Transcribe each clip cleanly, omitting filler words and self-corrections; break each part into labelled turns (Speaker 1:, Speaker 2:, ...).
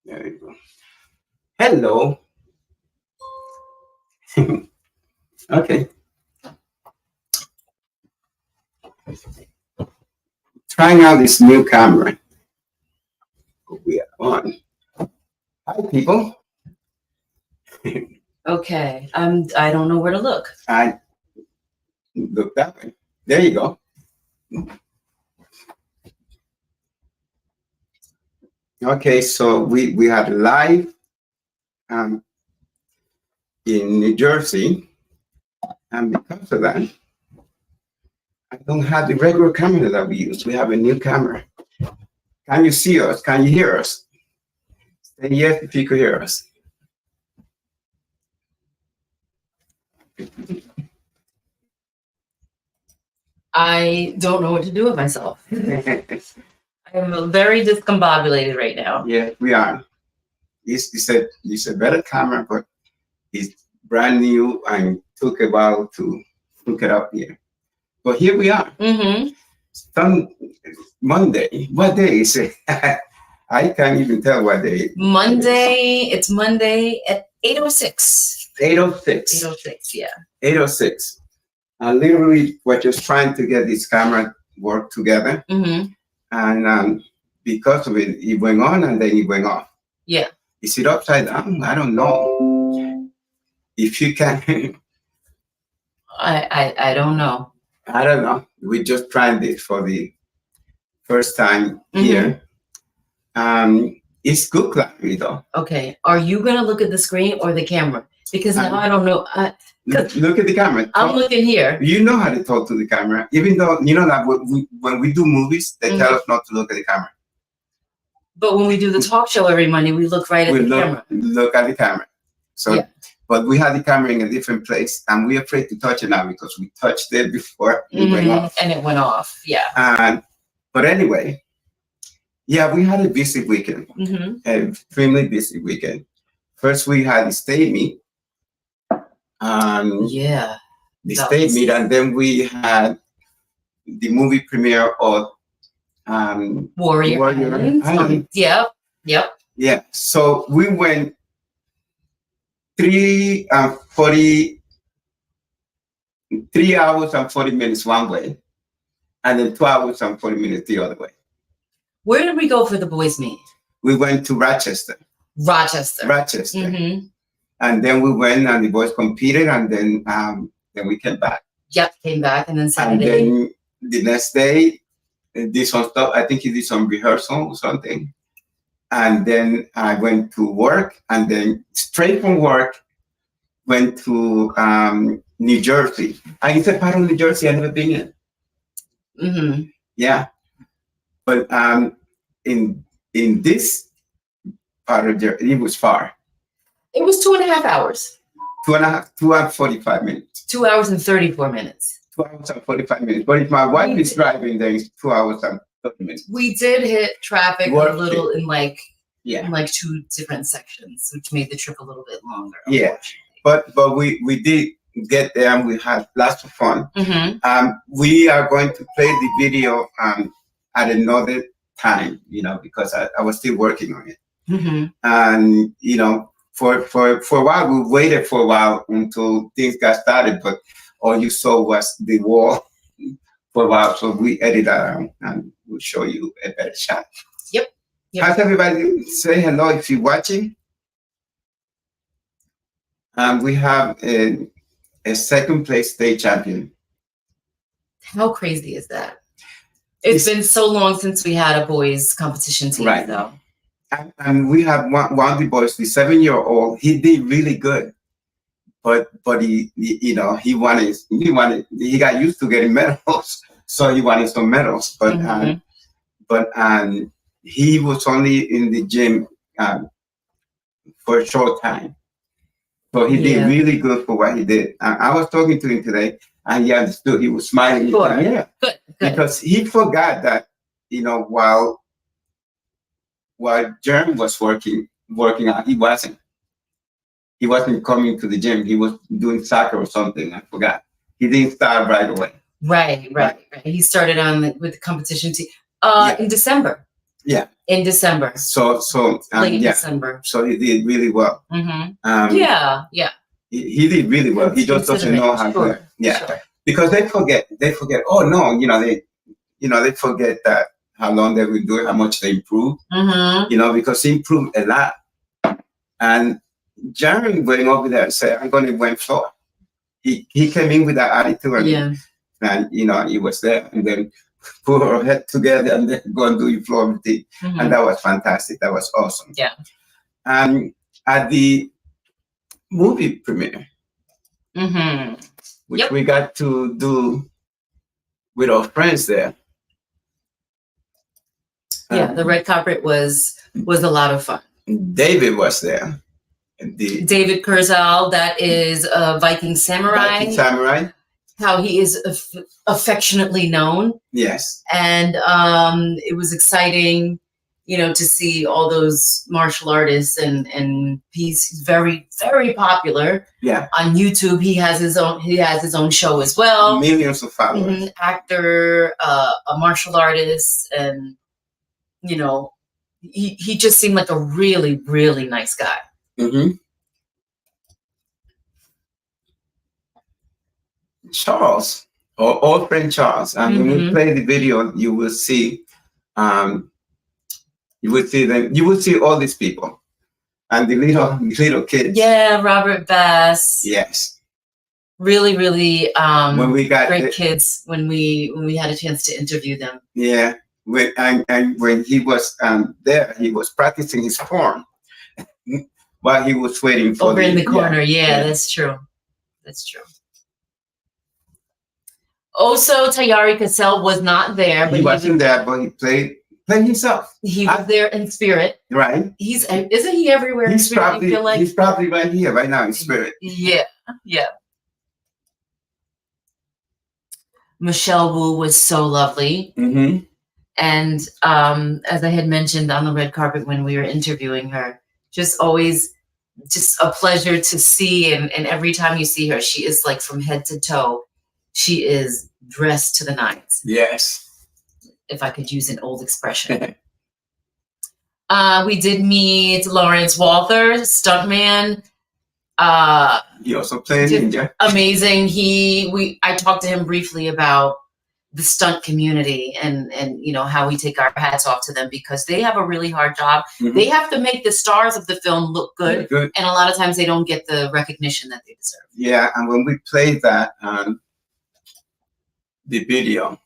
Speaker 1: There you go. Hello. Okay. Trying out this new camera. We are on. Hi, people.
Speaker 2: Okay. I don't know where to look.
Speaker 1: I look that way. There you go. Okay, so we had live um, in New Jersey, and because of that, I don't have the regular camera that we use. We have a new camera. Can you see us? Can you hear us? Say yes if you could hear us.
Speaker 2: I don't know what to do with myself. I'm very discombobulated right now.
Speaker 1: Yeah, we are. It's a better camera, but it's brand new and took a while to hook it up here. But here we are.
Speaker 2: Mm-hmm.
Speaker 1: Some Monday. What day is it? I can't even tell what day.
Speaker 2: Monday. It's Monday at 8:06.
Speaker 1: 8:06.
Speaker 2: 8:06. Yeah.
Speaker 1: 8:06. Literally, we're just trying to get this camera work together,
Speaker 2: Mm-hmm.
Speaker 1: and because of it, it went on and then it went off.
Speaker 2: Yeah.
Speaker 1: Is it upside down? I don't know. If you can,
Speaker 2: I don't know.
Speaker 1: I don't know. We just tried this for the first time here. It's good clarity though.
Speaker 2: Okay. Are you gonna look at the screen or the camera? Because now I don't know.
Speaker 1: Look at the camera.
Speaker 2: I'm looking here.
Speaker 1: You know how to talk to the camera, even though you know that when we do movies, they tell us not to look at the camera.
Speaker 2: But when we do the talk show every Monday, we look right at the camera.
Speaker 1: Look at the camera. So, yeah. But we had the camera in a different place, and we're afraid to touch it now because we touched it before it went off.
Speaker 2: And it went off. Yeah.
Speaker 1: But anyway, yeah, we had a busy weekend, an extremely busy weekend. First, we had the state meet.
Speaker 2: The
Speaker 1: state meet, and then we had the movie premiere of
Speaker 2: Warrior Island. Yep.
Speaker 1: Yeah. So we went 3 hours and 40 minutes one way, and then 2 hours and 40 minutes the other way.
Speaker 2: Where did we go for the boys' meet?
Speaker 1: We went to Rochester.
Speaker 2: Mm-hmm.
Speaker 1: And then we went and the boys competed, and then we came back.
Speaker 2: Yep, came back, and then Saturday.
Speaker 1: And then the next day, did some stuff. I think he did some rehearsal or something. And then I went to work, and then straight from work, went to New Jersey. And it's a part of New Jersey I've never been in.
Speaker 2: Mm-hmm.
Speaker 1: Yeah. But in this part of Jersey, it was far.
Speaker 2: It was 2.5 hours.
Speaker 1: 2 hours 45 minutes.
Speaker 2: 2 hours and 34 minutes.
Speaker 1: 2 hours and 45 minutes. But if my wife is driving, then it's 2 hours and 30 minutes.
Speaker 2: We did hit traffic a little in like 2 different sections, which made the trip a little bit longer.
Speaker 1: Yeah, but we did get there, and we had lots of fun.
Speaker 2: Mm-hmm.
Speaker 1: We are going to play the video at another time, because I was still working on it.
Speaker 2: Mm-hmm.
Speaker 1: And for a while, we waited for a while until things got started, but all you saw was the wall for a while. So we edited that and we'll show you a better shot.
Speaker 2: Yep.
Speaker 1: How's everybody? Say hello if you're watching. We have a second place state champion.
Speaker 2: How crazy is that? It's been so long since we had a boys competition team,
Speaker 1: right?
Speaker 2: Though.
Speaker 1: And we have one of the boys, the 7-year-old. He did really good, but he got used to getting medals, so he wanted some medals. But he was only in the gym for a short time, so he did really good for what he did. I was talking to him today, and he understood. He was smiling.
Speaker 2: Sure. Yeah, good.
Speaker 1: Because he forgot that while Jerm was working out, he wasn't coming to the gym. He was doing soccer or something. I forgot. He didn't start right away.
Speaker 2: Right. He started with the competition team in December.
Speaker 1: Yeah.
Speaker 2: In December.
Speaker 1: So
Speaker 2: Late
Speaker 1: yeah.
Speaker 2: December.
Speaker 1: So he did really well.
Speaker 2: Yeah.
Speaker 1: He did really well. He just doesn't know how to. Yeah.
Speaker 2: Sure.
Speaker 1: Because they forget. Oh no, they forget that how long they will do it, how much they improve. Because he improved a lot. And Jaron went over there and said, "I'm going to win floor." He came in with that attitude, and he was there, and then put our head together and then go and do your floor routine, and that was fantastic. That was awesome.
Speaker 2: Yeah.
Speaker 1: At the movie premiere, which we got to do with our friends there.
Speaker 2: Yeah, the red carpet was a lot of fun.
Speaker 1: David was there.
Speaker 2: David Kurzel, that is a Viking samurai.
Speaker 1: Viking samurai.
Speaker 2: How he is affectionately known.
Speaker 1: Yes.
Speaker 2: And it was exciting, to see all those martial artists, and he's very, very popular.
Speaker 1: Yeah.
Speaker 2: On YouTube, he has his own show as well.
Speaker 1: Millions of followers.
Speaker 2: Actor, a martial artist, and he just seemed like a really, really nice guy.
Speaker 1: Charles, our old friend Charles, and when we play the video, you will see them. You will see all these people, and the little kids.
Speaker 2: Yeah, Robert Bass.
Speaker 1: Yes.
Speaker 2: Really, really
Speaker 1: when we got
Speaker 2: great kids when we had a chance to interview them.
Speaker 1: Yeah. When he was there, he was practicing his form while he was waiting for
Speaker 2: over in the corner. Yeah, that's true. That's true. Also, Tayari Cassell was not there.
Speaker 1: But he wasn't there, but he played himself.
Speaker 2: He was there in spirit.
Speaker 1: Right.
Speaker 2: Isn't he everywhere in spirit?
Speaker 1: Probably, you feel like? He's probably right here, right now in spirit.
Speaker 2: Yeah. Yeah. Michelle Wu was so lovely. And as I had mentioned on the red carpet when we were interviewing her, just always just a pleasure to see. And every time you see her, she is like from head to toe. She is dressed to the nines.
Speaker 1: Yes.
Speaker 2: If I could use an old expression. We did meet Lawrence Walther, stuntman.
Speaker 1: He also played ninja.
Speaker 2: Amazing. I talked to him briefly about the stunt community and how we take our hats off to them because they have a really hard job. They have to make the stars of the film look good. And a lot of times they don't get the recognition that they deserve. Yeah,
Speaker 1: and when we played that the video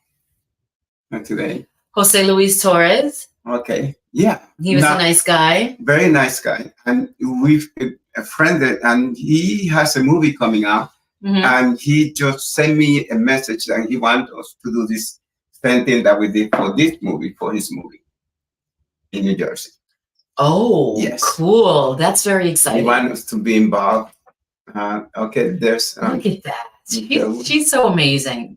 Speaker 1: today.
Speaker 2: Jose Luis Torres.
Speaker 1: Okay. Yeah.
Speaker 2: He was a nice guy.
Speaker 1: Very nice guy. And we've friended, and he has a movie coming out. And he just sent me a message that he wants us to do this same thing that we did for his movie in New Jersey.
Speaker 2: Oh, yes. Cool. That's very exciting.
Speaker 1: He wants us to be involved. Okay, there's...
Speaker 2: Look at that. She's so amazing.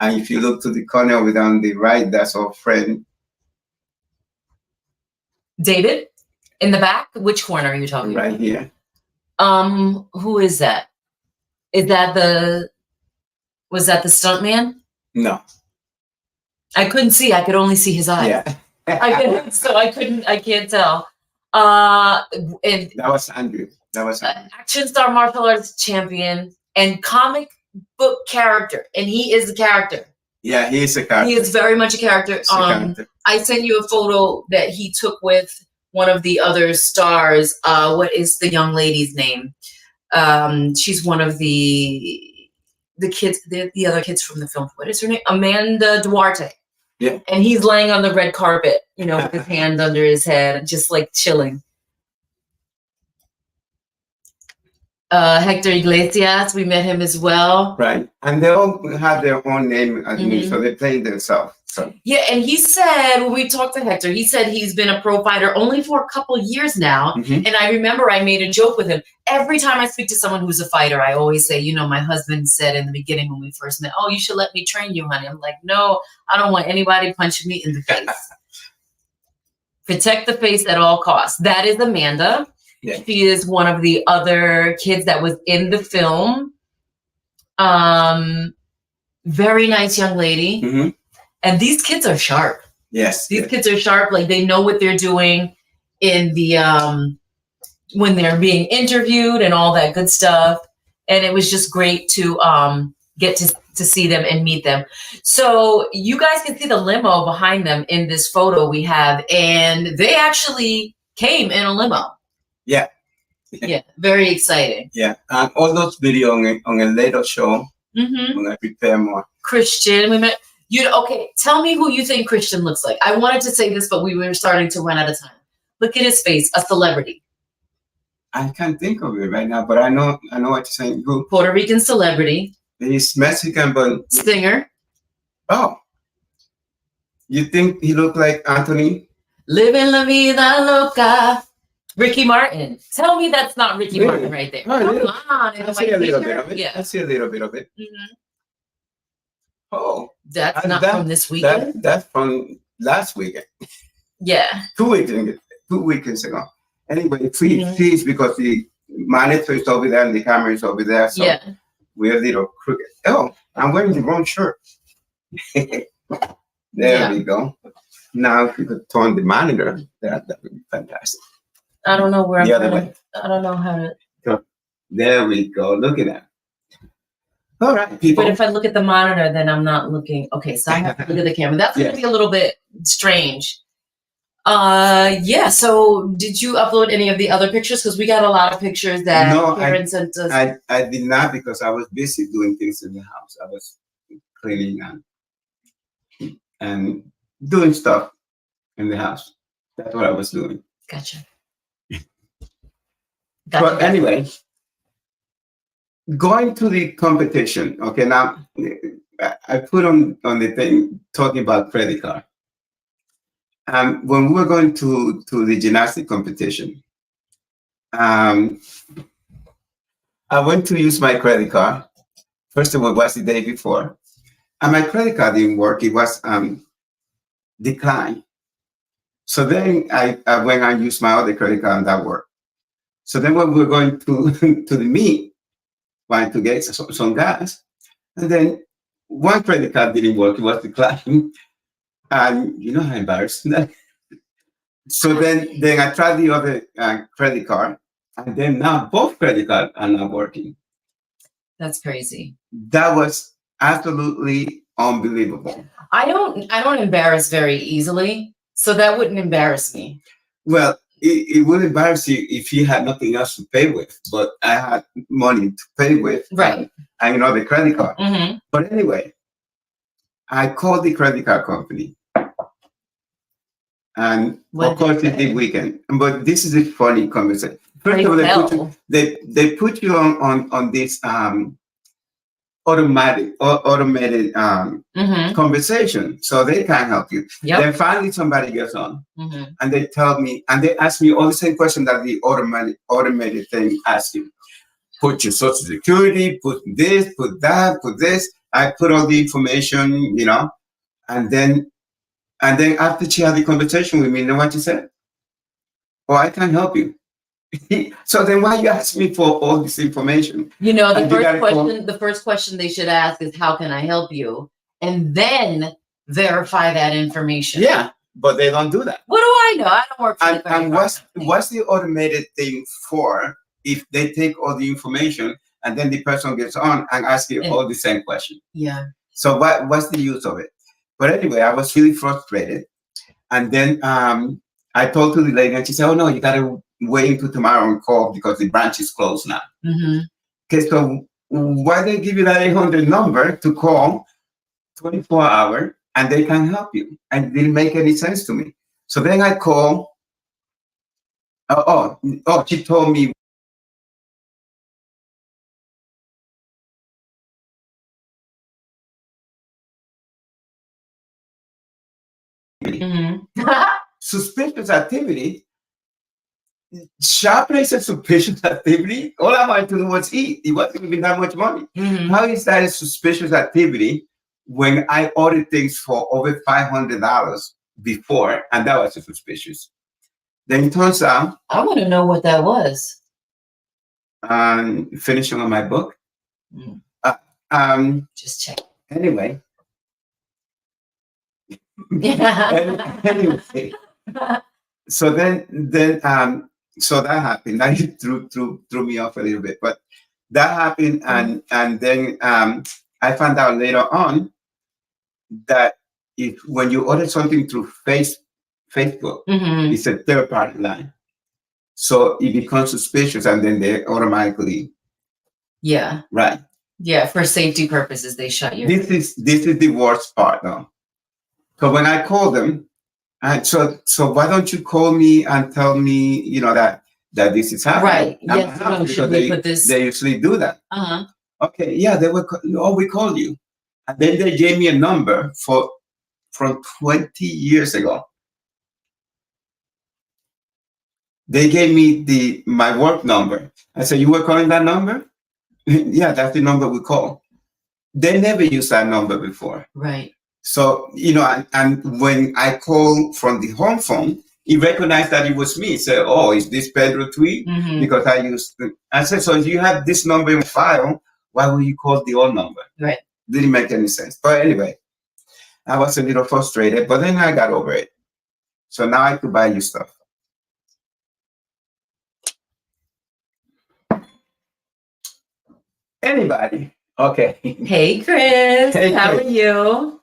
Speaker 1: And if you look to the corner over on the right, that's our friend.
Speaker 2: David? In the back? Which corner are you talking about?
Speaker 1: Right here.
Speaker 2: Who is that? Was that the stuntman?
Speaker 1: No.
Speaker 2: I couldn't see. I could only see his eyes.
Speaker 1: Yeah.
Speaker 2: I can't tell. And
Speaker 1: that was Andrew.
Speaker 2: Action star martial arts champion and comic book character. And he is a character.
Speaker 1: Yeah, he is a character.
Speaker 2: He is very much a character. I sent you a photo that he took with one of the other stars. What is the young lady's name? She's one of the kids, the other kids from the film. What is her name? Amanda Duarte.
Speaker 1: Yeah.
Speaker 2: And he's laying on the red carpet, with his hand under his head, just like chilling. Hector Iglesias, we met him as well.
Speaker 1: Right. And they all have their own name, so they play themselves. So.
Speaker 2: Yeah, and he said, when we talked to Hector, he said he's been a pro fighter only for a couple years now. And I remember I made a joke with him. Every time I speak to someone who's a fighter, I always say, my husband said in the beginning when we first met, oh, you should let me train you, honey. I'm like, no, I don't want anybody punching me in the face. Protect the face at all costs. That is Amanda. Yeah. She is one of the other kids that was in the film. Very nice young lady. And these kids are sharp.
Speaker 1: Yes.
Speaker 2: These kids are sharp. Like they know what they're doing in the when they're being interviewed and all that good stuff. And it was just great to get to see them and meet them. So you guys can see the limo behind them in this photo we have, and they actually came in a limo.
Speaker 1: Yeah.
Speaker 2: Yeah, very exciting.
Speaker 1: Yeah, and all those video on a later show.
Speaker 2: Mm-hmm.
Speaker 1: When I prepare more.
Speaker 2: Christian, we met. Okay, tell me who you think Christian looks like. I wanted to say this, but we were starting to run out of time. Look at his face, a celebrity.
Speaker 1: I can't think of it right now, but I know what you're saying. Who?
Speaker 2: Puerto Rican celebrity.
Speaker 1: He's Mexican, but
Speaker 2: singer.
Speaker 1: Oh, you think he looked like Anthony?
Speaker 2: Living la vida loca. Ricky Martin. Tell me that's not Ricky Martin right there. Come on.
Speaker 1: I see a little bit of it. Yeah. I see a little bit of it.
Speaker 2: Mm-hmm.
Speaker 1: Oh.
Speaker 2: That's not from this weekend?
Speaker 1: That's from last weekend.
Speaker 2: Yeah.
Speaker 1: 2 weekends ago. Anyway, please, because the monitor is over there and the camera is over there. So yeah. We're a little crooked. Oh, I'm wearing the wrong shirt. There we go. Now, if you could turn the monitor, that would be fantastic.
Speaker 2: I don't know where I don't know how to.
Speaker 1: There we go. Look at that. All right, people.
Speaker 2: But if I look at the monitor, then I'm not looking. Okay, so I have to look at the camera. That's going to be a little bit strange. Yeah. So, did you upload any of the other pictures? Because we got a lot of pictures that Karen sent us.
Speaker 1: I did not, because I was busy doing things in the house. I was cleaning and doing stuff in the house. That's what I was doing.
Speaker 2: Gotcha.
Speaker 1: But anyway, going to the competition. Okay, now I put on the thing talking about credit card. When we were going to the gymnastic competition, I went to use my credit card. First of all, it was the day before, and my credit card didn't work. It was declined. So then I went and used my other credit card, and that worked. So then when we were going to the meet, wanted to get some gas, and then one credit card didn't work. It was declined. And you know how embarrassing that. So then I tried the other credit card, and then now both credit cards are not working.
Speaker 2: That's crazy.
Speaker 1: That was absolutely unbelievable.
Speaker 2: I don't embarrass very easily, so that wouldn't embarrass me.
Speaker 1: Well, it would embarrass you if you had nothing else to pay with, but I had money to pay with.
Speaker 2: Right.
Speaker 1: And you know, the credit card.
Speaker 2: Mm-hmm.
Speaker 1: But anyway, I called the credit card company. And of course, it's the weekend. But this is a funny conversation. First of all, they put you on this automated conversation, so they can't help you. Yep. Then finally somebody gets on, and they tell me, and they ask me all the same question that the automated thing asks you. Put your social security, put this, put that, put this. I put all the information, you know, and then after she had the conversation with me, you know what she said? Oh, I can't help you. So then why you ask me for all this information?
Speaker 2: You know, the first question they should ask is, how can I help you? And then verify that information.
Speaker 1: Yeah, but they don't do that.
Speaker 2: What do I know? I don't work for the
Speaker 1: And what's the automated thing for if they take all the information and then the person gets on and asks you all the same question?
Speaker 2: Yeah.
Speaker 1: So what's the use of it? But anyway, I was really frustrated. And then I told to the lady, and she said, oh, no, you got to wait until tomorrow and call because the branch is closed now. Okay, so why they give you that 800 number to call 24 hours and they can help you? And it didn't make any sense to me. So then I called. She told me. Suspicious activity. Shopping is a suspicious activity. All I wanted to do was eat. It wasn't even that much money. How is that a suspicious activity when I ordered things for over $500 before, and that was suspicious? Then it turns out
Speaker 2: I want to know what that was.
Speaker 1: Finishing on my book.
Speaker 2: Just check.
Speaker 1: Anyway. Anyway, so so that happened. That threw me off a little bit, but that happened, and then I found out later on that if when you order something through Facebook, it's a third party line, so it becomes suspicious, and then they automatically right.
Speaker 2: Yeah, for safety purposes, they shut you.
Speaker 1: This is the worst part, though. So when I call them, and so why don't you call me and tell me, that this is happening?
Speaker 2: Right. Yes. Should we put this?
Speaker 1: They usually do that.
Speaker 2: Uh-huh.
Speaker 1: Okay. Yeah. They were. Oh, we called you, and then they gave me a number from 20 years ago. They gave me my work number. I said, you were calling that number? Yeah, that's the number we call. They never used that number before.
Speaker 2: Right.
Speaker 1: So, and when I call from the home phone, he recognized that it was me. He said, oh, is this Pedro Tweed? Because I said, so if you have this number in file, why would you call the old number?
Speaker 2: Right.
Speaker 1: Didn't make any sense. But anyway, I was a little frustrated, but then I got over it. So now I could buy you stuff. Anybody? Okay.
Speaker 2: Hey, Chris.
Speaker 1: Hey,
Speaker 2: how
Speaker 1: Chris.
Speaker 2: are you?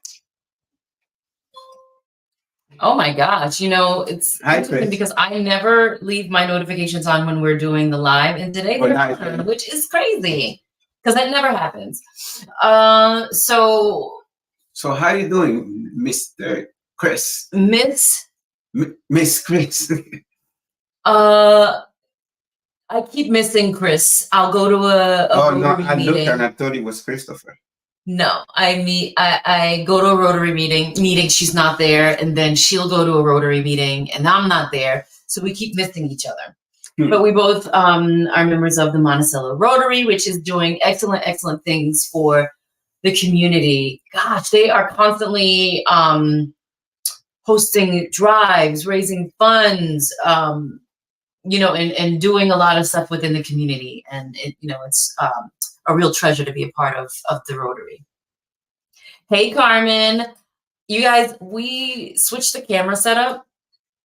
Speaker 2: Oh my gosh. It's interesting because I never leave my notifications on when we're doing the live, and today they're on, which is crazy because that never happens. So
Speaker 1: how are you doing, Mr. Chris?
Speaker 2: Miss
Speaker 1: Chris.
Speaker 2: I keep missing Chris. I'll go to a Rotary
Speaker 1: I
Speaker 2: meeting.
Speaker 1: looked and I thought it was Christopher.
Speaker 2: No, I go to a Rotary meeting. She's not there, and then she'll go to a Rotary meeting, and I'm not there. So we keep missing each other. But we both are members of the Monticello Rotary, which is doing excellent things for the community. Gosh, they are constantly hosting drives, raising funds, and doing a lot of stuff within the community. And it's a real treasure to be a part of the Rotary. Hey, Carmen. You guys, we switched the camera setup.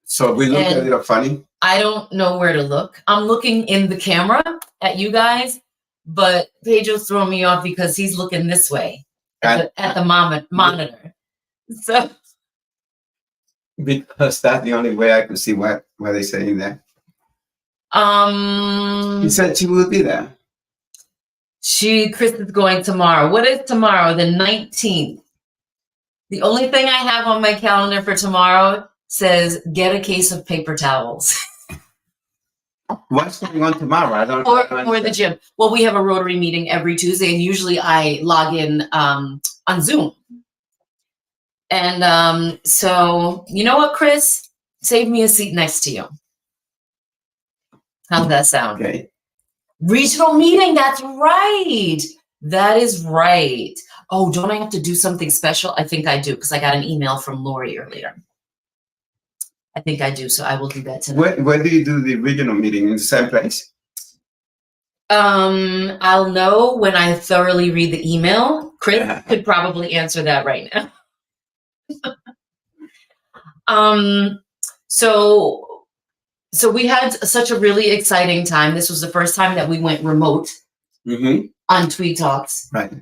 Speaker 1: So we look a little funny.
Speaker 2: I don't know where to look. I'm looking in the camera at you guys, but Pedro's throwing me off because he's looking this way at the monitor. So
Speaker 1: because that's the only way I could see what they're saying there. He said she will be there.
Speaker 2: Chris is going tomorrow. What is tomorrow? The 19th. The only thing I have on my calendar for tomorrow says get a case of paper towels.
Speaker 1: What's going on tomorrow? I don't
Speaker 2: know. Or the gym. Well, we have a Rotary meeting every Tuesday, and usually I log in on Zoom. And so, you know what, Chris? Save me a seat next to you. How's that sound?
Speaker 1: Okay.
Speaker 2: Regional meeting, that's right. That is right. Oh, don't I have to do something special? I think I do, because I got an email from Lori earlier. I think I do, so I will do that tonight.
Speaker 1: Where do you do the regional meeting? In the same place?
Speaker 2: I'll know when I thoroughly read the email. Chris could probably answer that right now. So we had such a really exciting time. This was the first time that we went remote on Tweed Talks.
Speaker 1: Right.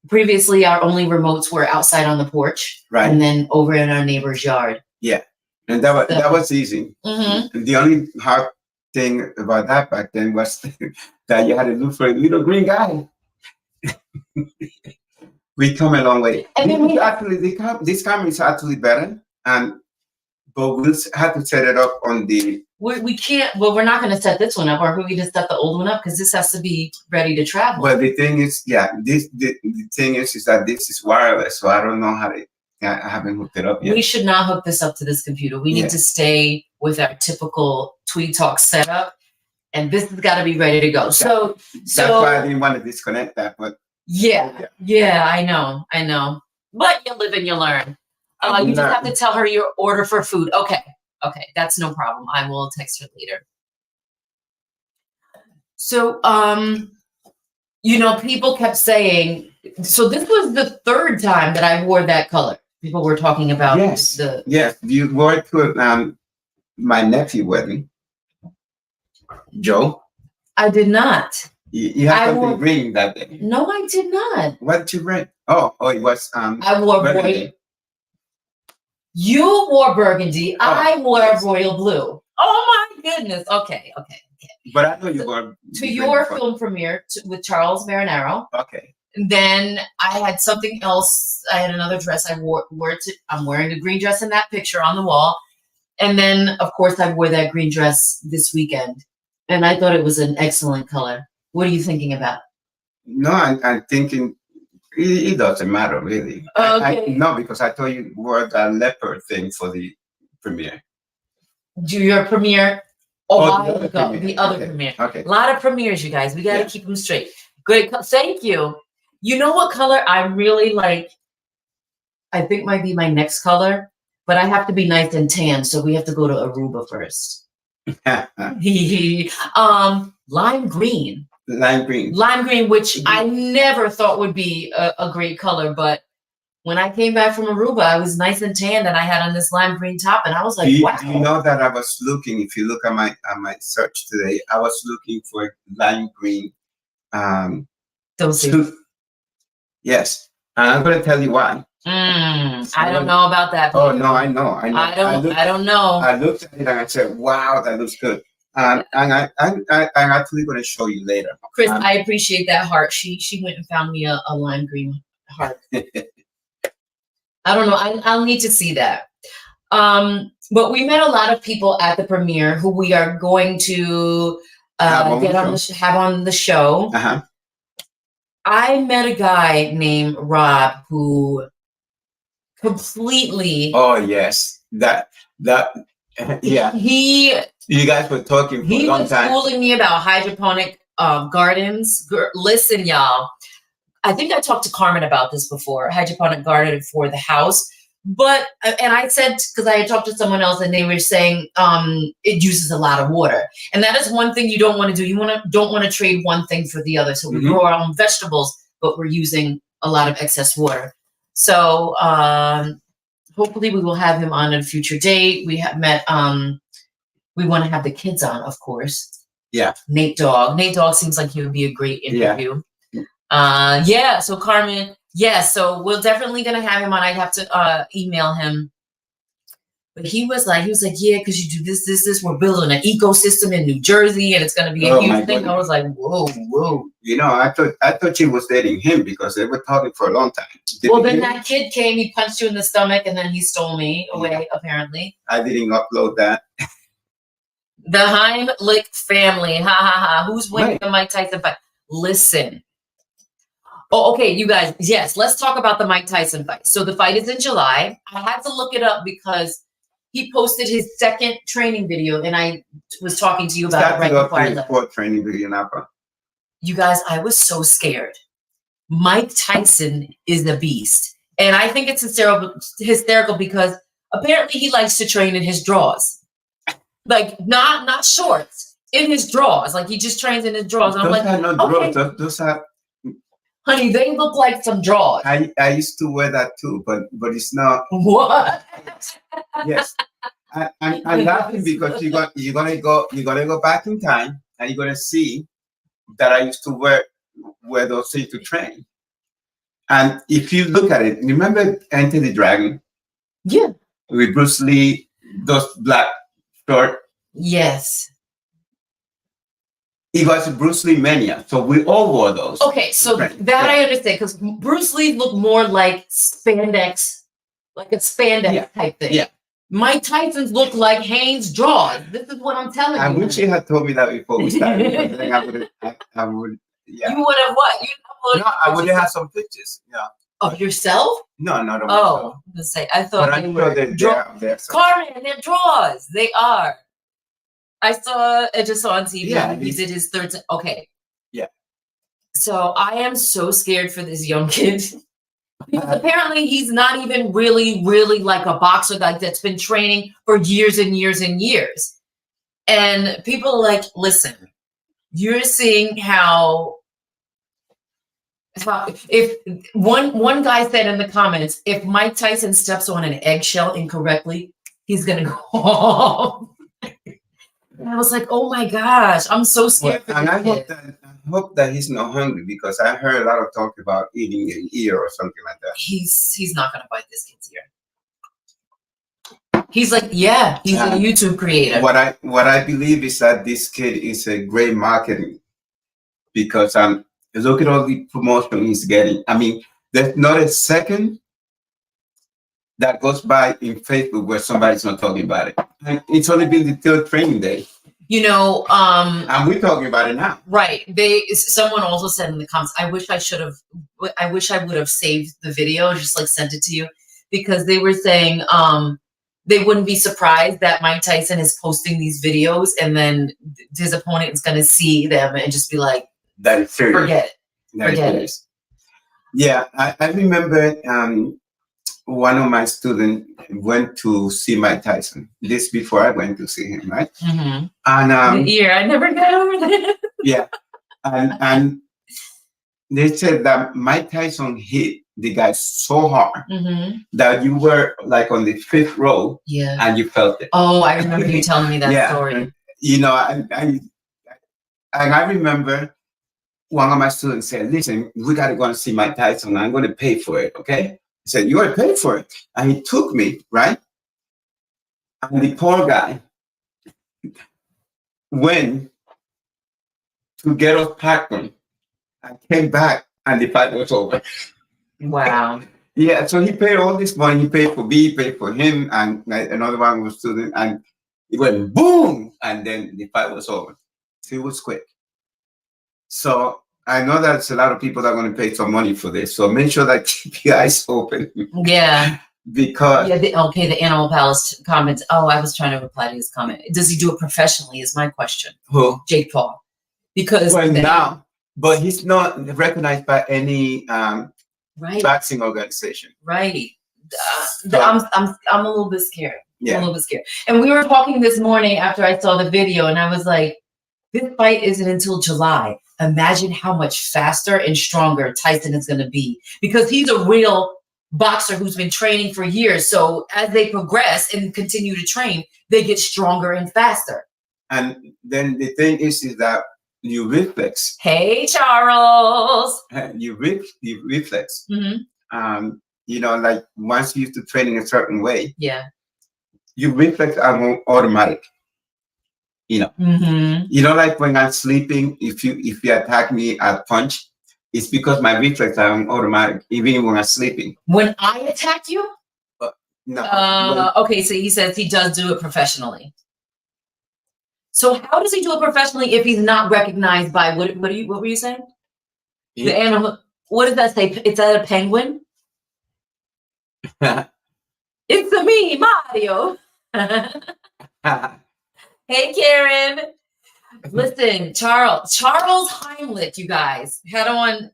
Speaker 2: Previously, our only remotes were outside on the porch,
Speaker 1: right,
Speaker 2: and then over in our neighbor's yard.
Speaker 1: Yeah, and that was easy. The only hard thing about that back then was that you had to look for a little green guy. We come a long way. And then this camera is actually better, but we'll have to set it up on the.
Speaker 2: We can't. Well, we're not going to set this one up, or we just set the old one up because this has to be ready to travel.
Speaker 1: But the thing is, the thing is that this is wireless, so I don't know how to. I haven't hooked it up yet.
Speaker 2: We should not hook this up to this computer. We need to stay with our typical Tweed Talk setup, and this has got to be ready to go. So
Speaker 1: that's why I didn't want to disconnect that. But
Speaker 2: yeah, I know. But you live and you learn. You just have to tell her your order for food. Okay, that's no problem. I will text her later. So, people kept saying, so this was the third time that I wore that color. people were talking about.
Speaker 1: Yes, yes. You were to my nephew wedding, Joe.
Speaker 2: I did not.
Speaker 1: You had something green that day.
Speaker 2: No, I did not.
Speaker 1: What did you wear? Oh, it was
Speaker 2: I wore burgundy. You wore burgundy. I wore royal blue. Oh my goodness. Okay.
Speaker 1: But I know you wore
Speaker 2: to your film premiere with Charles Marinaro.
Speaker 1: Okay.
Speaker 2: And then I had something else. I had another dress I wore to. I'm wearing a green dress in that picture on the wall. And then, of course, I wore that green dress this weekend. And I thought it was an excellent color. What are you thinking about?
Speaker 1: No, I'm thinking it doesn't matter, really.
Speaker 2: Okay.
Speaker 1: No, because I thought you wore the leopard thing for the premiere.
Speaker 2: Do your premiere a while ago. The other premiere.
Speaker 1: Okay.
Speaker 2: A lot of premieres, you guys. We got to keep them straight. Great. Thank you. You know what color I really like? I think might be my next color, but I have to be nice and tan, so we have to go to Aruba first. Lime green.
Speaker 1: Lime green.
Speaker 2: Lime green, which I never thought would be a great color, but when I came back from Aruba, I was nice and tanned, and I had on this lime green top, and I was like, wow.
Speaker 1: Do you know that I was looking? If you look at my search today, I was looking for lime green.
Speaker 2: Suit.
Speaker 1: Yes, and I'm going to tell you why.
Speaker 2: I don't know about that.
Speaker 1: Oh no, I know. I
Speaker 2: don't know.
Speaker 1: I looked at it and I said, "Wow, that looks good." And I'm actually going to show you later.
Speaker 2: Chris, I appreciate that heart. She went and found me a lime green heart. I don't know. I'll need to see that. But we met a lot of people at the premiere who we are going to have on the show.
Speaker 1: Uh-huh.
Speaker 2: I met a guy named Rob who completely.
Speaker 1: Oh yes, that yeah. You guys were talking for a long time.
Speaker 2: He was schooling me about hydroponic gardens. Listen, y'all. I think I talked to Carmen about this before. Hydroponic garden for the house. But, and I said, because I had talked to someone else and they were saying it uses a lot of water. And that is one thing you don't want to do. You don't want to trade one thing for the other. So we grow our own vegetables, but we're using a lot of excess water. So hopefully we will have him on a future date. We have met, we want to have the kids on, of course.
Speaker 1: Yeah.
Speaker 2: Nate Dogg seems like he would be a great interview. Yeah. So Carmen, so we're definitely gonna have him on. I'd have to email him. But he was like, yeah, because you do this. We're building an ecosystem in New Jersey, and it's gonna be a huge thing. I was like, whoa.
Speaker 1: You know, I thought she was dating him because they were talking for a long time.
Speaker 2: Then that kid came, he punched you in the stomach, and then he stole me away. Apparently,
Speaker 1: I didn't upload that.
Speaker 2: The Heimlich family, ha ha ha. Who's winning the Mike Tyson fight? Listen. Oh, okay, you guys. Yes, let's talk about the Mike Tyson fight. So the fight is in July. I had to look it up because he posted his second training video, and I was talking to you about it right before I left.
Speaker 1: Training video, Napa.
Speaker 2: You guys, I was so scared. Mike Tyson is a beast, and I think it's hysterical because apparently he likes to train in his drawers, like not shorts, in his drawers. Like he just trains in his drawers. And I'm like, okay.
Speaker 1: Those are.
Speaker 2: Honey, they look like some drawers.
Speaker 1: I used to wear that too, but it's not.
Speaker 2: What?
Speaker 1: Yes, I'm laughing because you're gonna go back in time and you're gonna see that I used to wear those things to train. And if you look at it, remember Enter the Dragon?
Speaker 2: Yeah.
Speaker 1: With Bruce Lee, those black shorts.
Speaker 2: Yes.
Speaker 1: It was Bruce Lee mania, so we all wore those.
Speaker 2: Okay, so that I understand because Bruce Lee looked more like spandex, like a spandex type thing. Yeah. Mike Tyson's looked like Hanes drawers. This is what I'm telling you.
Speaker 1: I wish you had told me that before we started. Then I would. Yeah.
Speaker 2: You would have what?
Speaker 1: I would have had some pictures. Yeah.
Speaker 2: Of yourself?
Speaker 1: No, not of
Speaker 2: myself.
Speaker 1: Oh,
Speaker 2: I was gonna say I thought
Speaker 1: they were drawers.
Speaker 2: Carmen, they're drawers. They are. I just saw on TV. Yeah, he did his third. Okay.
Speaker 1: Yeah.
Speaker 2: So I am so scared for this young kid. Because apparently he's not even really like a boxer that's been training for years and years and years. And people are like, listen, you're seeing how If one guy said in the comments, if Mike Tyson steps on an eggshell incorrectly, he's gonna go home. And I was like, oh my gosh, I'm so scared for
Speaker 1: and
Speaker 2: this
Speaker 1: I
Speaker 2: kid.
Speaker 1: hope that he's not hungry, because I heard a lot of talk about eating an ear or something like that.
Speaker 2: He's not gonna bite this kid's ear. He's like, yeah, he's a YouTube creator.
Speaker 1: What I believe is that this kid is a great marketing, because look at all the promotion he's getting. I mean, there's not a second that goes by in Facebook where somebody's not talking about it. And it's only been the third training day.
Speaker 2: You know,
Speaker 1: and we're talking about it now.
Speaker 2: Right. Someone also said in the comments, I wish I would have saved the video, just like sent it to you, because they were saying they wouldn't be surprised that Mike Tyson is posting these videos and then his opponent is going to see them and just be like,
Speaker 1: that is serious.
Speaker 2: Forget it. Forget it.
Speaker 1: Yeah, I remember one of my students went to see Mike Tyson. This before I went to see him, right?
Speaker 2: Mm-hmm.
Speaker 1: And
Speaker 2: I never got over that.
Speaker 1: Yeah, and they said that Mike Tyson hit the guy so hard that you were like on the fifth row, and you felt it.
Speaker 2: Oh, I remember you telling me that story.
Speaker 1: And, you know, and I remember one of my students said, "Listen, we got to go and see Mike Tyson. I'm going to pay for it, okay?" He said, "You got to pay for it." And he took me, right? And the poor guy went to get us popcorn. I came back and the fight was over.
Speaker 2: Wow.
Speaker 1: Yeah, so he paid all this money. He paid for me, he paid for him, and another one was student, and it went boom, and then the fight was over. So it was quick. So I know that's a lot of people that are going to pay some money for this. So make sure that keep your eyes open.
Speaker 2: Yeah.
Speaker 1: Because
Speaker 2: the Animal Palace comments. Oh, I was trying to reply to his comment. Does he do it professionally? Is my question.
Speaker 1: Who?
Speaker 2: Jake Paul. Because
Speaker 1: now, but he's not recognized by any
Speaker 2: right.
Speaker 1: boxing organization.
Speaker 2: Right. I'm a little bit scared.
Speaker 1: Yeah.
Speaker 2: I'm a little bit scared. And we were talking this morning after I saw the video, and I was like, this fight isn't until July. Imagine how much faster and stronger Tyson is going to be, because he's a real boxer who's been training for years. So as they progress and continue to train, they get stronger and faster.
Speaker 1: And then the thing is that you reflex.
Speaker 2: Hey, Charles.
Speaker 1: You reflex. Mm-hmm. You know, like once you used to train in a certain way.
Speaker 2: Yeah.
Speaker 1: You reflex are automatic. You know. Mm-hmm. You know, like when I'm sleeping, if you attack me, I punch. It's because my reflex are automatic, even when I'm sleeping.
Speaker 2: When I attack you?
Speaker 1: No.
Speaker 2: Okay, so he says he does do it professionally. So how does he do it professionally if he's not recognized by what were you saying? Yeah. The animal. What does that say? Is that a penguin? It's me, Mario. Hey, Karen. Listen, Charles Heimlich, you guys, had on.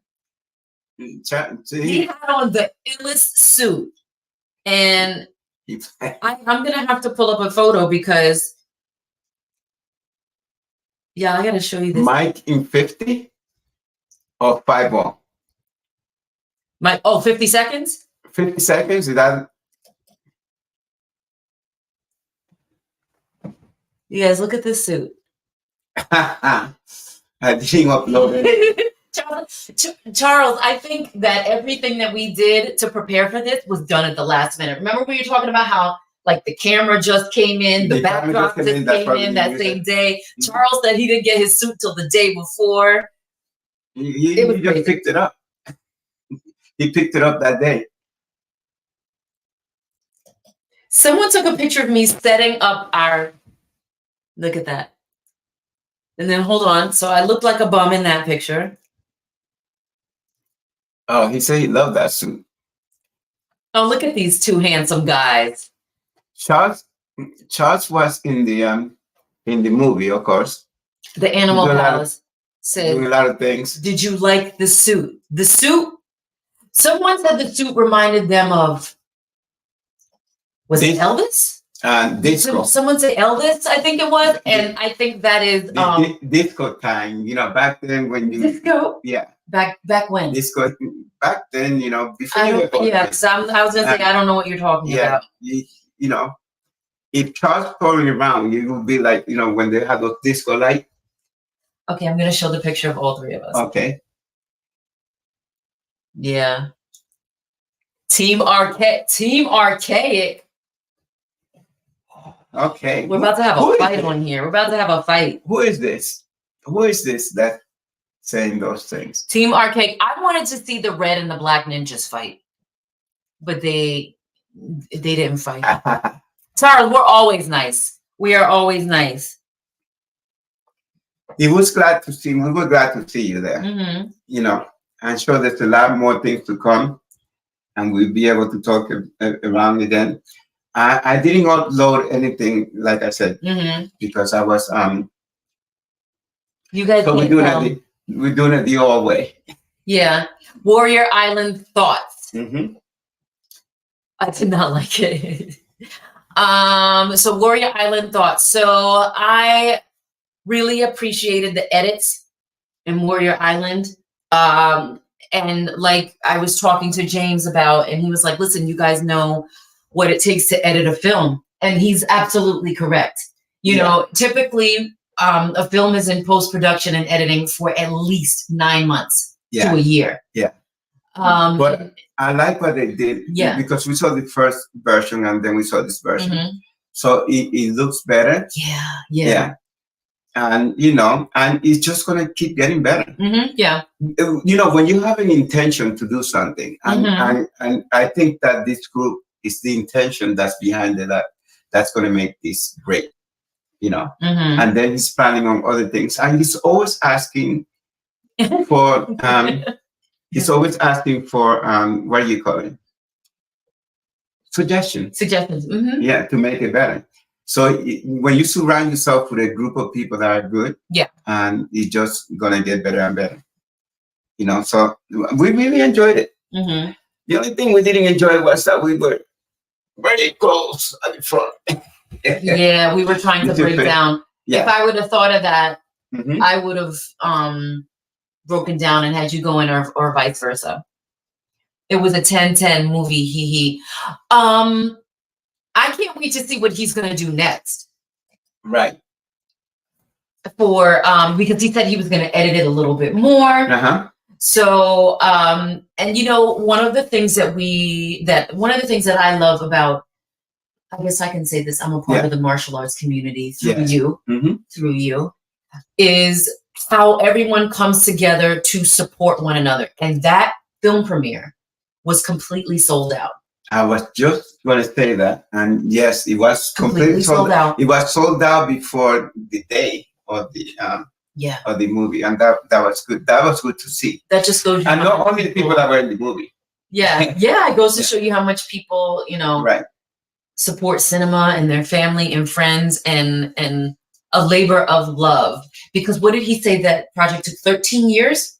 Speaker 2: He had on the illest suit, and I'm gonna have to pull up a photo because. Yeah, I gotta show you this.
Speaker 1: Mike in 50 or 5-1?
Speaker 2: Mike, 50 seconds?
Speaker 1: 50 seconds? Is that?
Speaker 2: You guys, look at this suit.
Speaker 1: I didn't upload it.
Speaker 2: Charles, I think that everything that we did to prepare for this was done at the last minute. Remember when you were talking about how like the camera just came in, the backdrop just came in that same day. Mm-hmm. Charles said he didn't get his suit till the day before.
Speaker 1: He just picked it up. He picked it up that day.
Speaker 2: Someone took a picture of me setting up our. Look at that. And then hold on. So I looked like a bum in that picture.
Speaker 1: Oh, he said he loved that suit.
Speaker 2: Oh, look at these two handsome guys.
Speaker 1: Charles was in the movie, of course.
Speaker 2: The Animal Palace said
Speaker 1: doing a lot of things.
Speaker 2: Did you like the suit? The suit. Someone said the suit reminded them of. Was it Elvis?
Speaker 1: Disco.
Speaker 2: Someone say Elvis, I think it was, and I think that is
Speaker 1: disco time. Back then when you
Speaker 2: disco.
Speaker 1: Yeah.
Speaker 2: Back when
Speaker 1: Disco. Back then, before you were born.
Speaker 2: Yeah, because I was gonna say I don't know what you're talking about.
Speaker 1: If Charles touring around, you will be like, when they have those disco lights.
Speaker 2: Okay, I'm gonna show the picture of all three of us.
Speaker 1: Okay.
Speaker 2: Yeah. Team Archaic.
Speaker 1: Okay.
Speaker 2: We're about to have a fight on here. We're about to have a fight.
Speaker 1: Who is this? Who is this that's saying those things?
Speaker 2: Team Archaic. I wanted to see the red and the black ninjas fight, but they didn't fight. Charles, we're always nice. We are always nice.
Speaker 1: We were glad to see you there.
Speaker 2: Mm-hmm.
Speaker 1: I'm sure there's a lot more things to come, and we'll be able to talk around again. I didn't upload anything, like I said, because I was
Speaker 2: You guys,
Speaker 1: so we're doing it the old way.
Speaker 2: Yeah, Warrior Island thoughts.
Speaker 1: Mm-hmm.
Speaker 2: I did not like it. So Warrior Island thoughts. So I really appreciated the edits in Warrior Island. And like I was talking to James about, and he was like, listen, you guys know what it takes to edit a film. And he's absolutely correct. You know, typically a film is in post-production and editing for at least 9 months to a year.
Speaker 1: Yeah. But I like what they did. Yeah. Because we saw the first version and then we saw this version. Mm-hmm. So it looks better. Yeah. And, and it's just going to keep getting better.
Speaker 2: Mm-hmm. Yeah.
Speaker 1: When you have an intention to do something, and I think that this group is the intention that's behind it, that's going to make this great, and then he's planning on other things. And he's always asking for, what do you call it? Suggestions.
Speaker 2: Mm-hmm.
Speaker 1: Yeah, to make it better. So when you surround yourself with a group of people that are good, and it's just gonna get better and better. So we really enjoyed it. Mm-hmm. The only thing we didn't enjoy was that we were very close at the front.
Speaker 2: Yeah, we were trying to break down. Yeah. If I would have thought of that, I would have broken down and had you go in, or vice versa. It was a 10-10 movie. I can't wait to see what he's going to do next.
Speaker 1: Right.
Speaker 2: Because he said he was going to edit it a little bit more.
Speaker 1: Uh-huh.
Speaker 2: So, and one of the things that I love about, I guess I can say this, I'm a part of the martial arts community through you, is how everyone comes together to support one another. And that film premiere was completely sold out.
Speaker 1: I was just going to say that, and yes, it was completely sold out. It was sold out before the day of the of the movie, and that was good. That was good to see.
Speaker 2: That just goes.
Speaker 1: And not only the people that were in the movie.
Speaker 2: Yeah, it goes to show you how much people support cinema and their family and friends and a labor of love. Because what did he say that project took 13 years?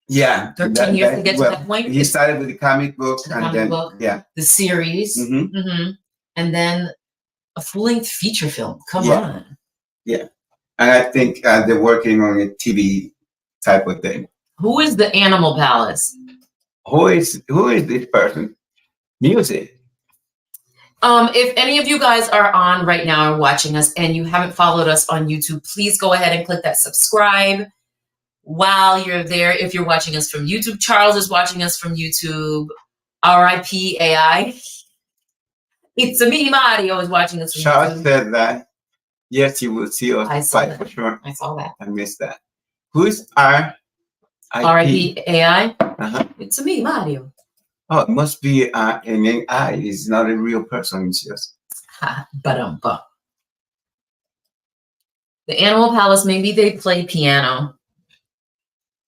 Speaker 1: Yeah,
Speaker 2: 13 years to get to that point.
Speaker 1: He started with the comic book,
Speaker 2: the series, and then a full-length feature film. Come on.
Speaker 1: Yeah, and I think they're working on a TV type of thing.
Speaker 2: Who is the Animal Palace?
Speaker 1: Who is this person? Music.
Speaker 2: If any of you guys are on right now or watching us and you haven't followed us on YouTube, please go ahead and click that subscribe. While you're there, if you're watching us from YouTube, Charles is watching us from YouTube. R.I.P. AI. It's a me, Mario is watching us from
Speaker 1: Charles
Speaker 2: YouTube.
Speaker 1: said that. Yes, you will see us.
Speaker 2: I saw that.
Speaker 1: For sure.
Speaker 2: I saw that.
Speaker 1: I missed that. Who's R.I.P.
Speaker 2: AI? It's a me, Mario.
Speaker 1: Oh, it must be an AI. It's not a real person. It's just.
Speaker 2: The Animal Palace, maybe they play piano.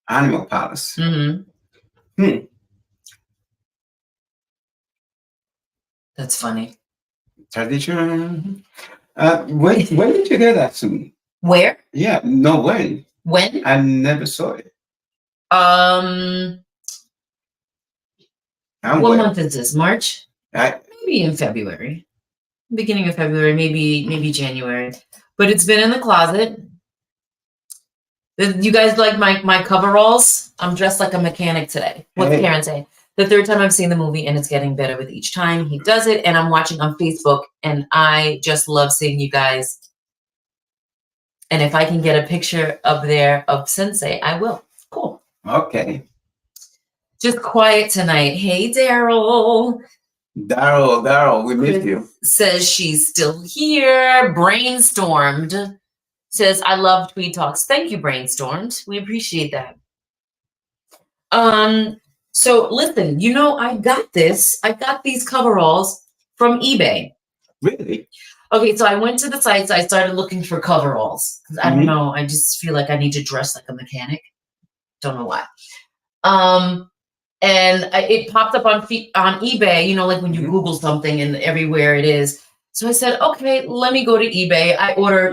Speaker 1: Animal Palace.
Speaker 2: That's funny.
Speaker 1: Tradition. When did you get that soon?
Speaker 2: Where?
Speaker 1: Yeah, no, when?
Speaker 2: When?
Speaker 1: I never saw it.
Speaker 2: What month is this? March? Maybe in February. beginning of February, maybe January. But it's been in the closet. You guys like my coveralls? I'm dressed like a mechanic today. What's
Speaker 1: Hey.
Speaker 2: Karen saying? The third time I've seen the movie, and it's getting better with each time he does it. And I'm watching on Facebook, and I just love seeing you guys. And if I can get a picture up there of Sensei, I will. Cool.
Speaker 1: Okay.
Speaker 2: Just quiet tonight. Hey, Daryl.
Speaker 1: Daryl, we miss you.
Speaker 2: Says she's still here. Brainstormed. Says, I love Tweed Talks. Thank you, Brainstormed. We appreciate that. So listen, I got this. I got these coveralls from eBay.
Speaker 1: Really?
Speaker 2: Okay, so I went to the sites. I started looking for coveralls. I don't know. I just feel like I need to dress like a mechanic. Don't know why. And it popped up on eBay, like when you Google something and everywhere it is. So I said, okay, let me go to eBay. I order,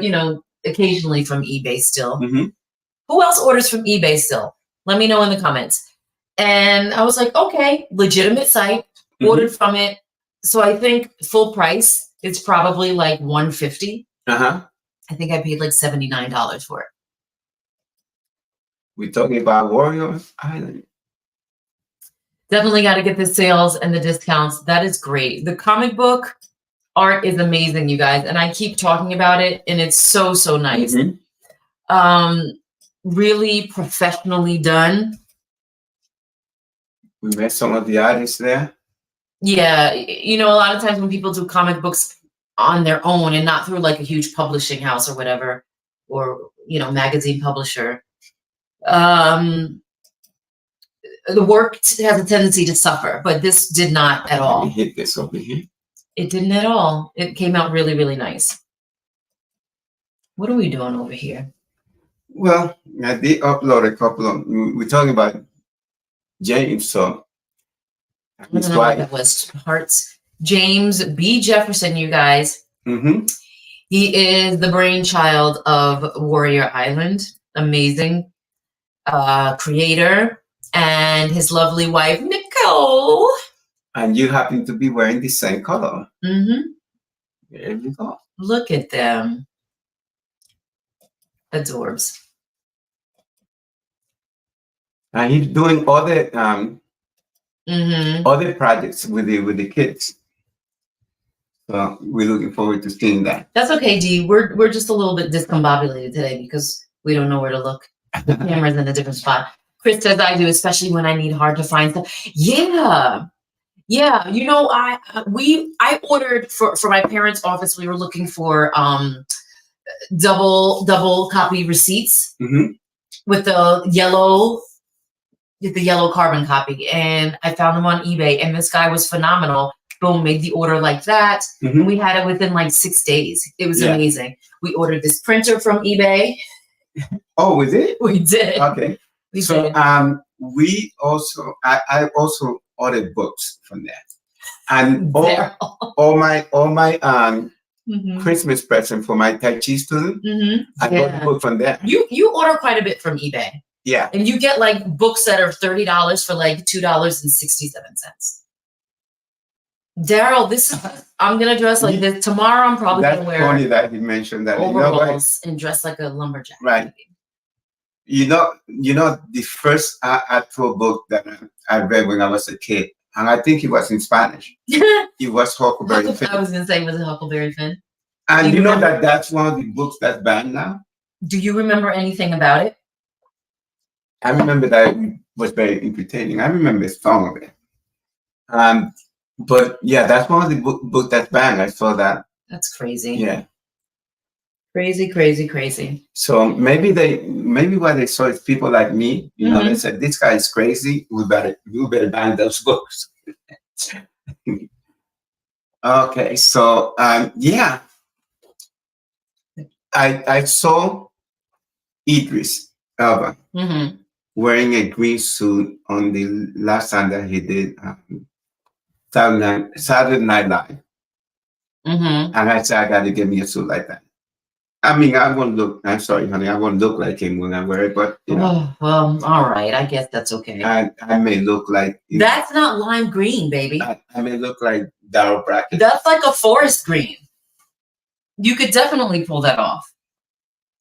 Speaker 2: occasionally from eBay still. Who else orders from eBay still? Let me know in the comments. And I was like, okay, legitimate site, ordered from it. So I think full price, it's probably like $150. I think I paid like $79 for it.
Speaker 1: We're talking about Warrior Island.
Speaker 2: Definitely got to get the sales and the discounts. That is great. The comic book art is amazing, you guys. And I keep talking about it, and it's so, so nice. Really professionally done.
Speaker 1: We met some of the artists there.
Speaker 2: Yeah. A lot of times when people do comic books on their own and not through like a huge publishing house or whatever, or, magazine publisher, the work has a tendency to suffer, but this did not at all.
Speaker 1: Let me hit this over here.
Speaker 2: It didn't at all. It came out really, really nice. What are we doing over here?
Speaker 1: Well, I did upload a couple of. We're talking about James, so
Speaker 2: his wife. That was Hearts. James B. Jefferson, you guys. He is the brainchild of Warrior Island. Amazing creator, and his lovely wife Nicole.
Speaker 1: And you happen to be wearing the same color. There you go.
Speaker 2: Look at them. Adorbs.
Speaker 1: And he's doing other other projects with the kids. So we're looking forward to seeing that.
Speaker 2: That's okay, Dee. We're just a little bit discombobulated today because we don't know where to look. The camera's in a different spot. Chris says I do, especially when I need hard to find stuff. Yeah. I ordered for my parents' office. We were looking for double copy receipts with the yellow carbon copy, and I found them on eBay, and this guy was phenomenal. Boom, made the order like that. And we had it within like 6 days. It was amazing. We ordered this printer from eBay.
Speaker 1: Oh, we did?
Speaker 2: We did.
Speaker 1: Okay. We also I also ordered books from there. And all my Christmas present for my Tai Chi student, I got a book from there.
Speaker 2: You order quite a bit from eBay.
Speaker 1: Yeah.
Speaker 2: And you get like books that are $30 for like $2.67. Daryl, I'm gonna dress like this. Tomorrow I'm probably gonna wear
Speaker 1: funny that he mentioned that.
Speaker 2: Overalls and dress like a lumberjack.
Speaker 1: Right. The first actual book that I read when I was a kid, and I think it was in Spanish. It was Huckleberry Finn.
Speaker 2: I was gonna say, was it Huckleberry Finn?
Speaker 1: And that's one of the books that's banned now.
Speaker 2: Do you remember anything about it?
Speaker 1: I remember that it was very entertaining. I remember some of it. But yeah, that's one of the book that's banned. I saw that.
Speaker 2: That's crazy.
Speaker 1: Yeah.
Speaker 2: Crazy.
Speaker 1: So maybe what they saw is people like me, they said, this guy is crazy. We better ban those books. Okay. So, yeah, I saw Idris Elba wearing a green suit on the last time that he did Saturday Night Live. And I said, I got to get me a suit like that. I mean, I won't look, I'm sorry, honey, I won't look like him when I wear it, but,
Speaker 2: Oh, well, all right. I guess that's okay.
Speaker 1: I may look like...
Speaker 2: That's not lime green, baby.
Speaker 1: I may look like Daryl Brackett.
Speaker 2: That's like a forest green. You could definitely pull that off.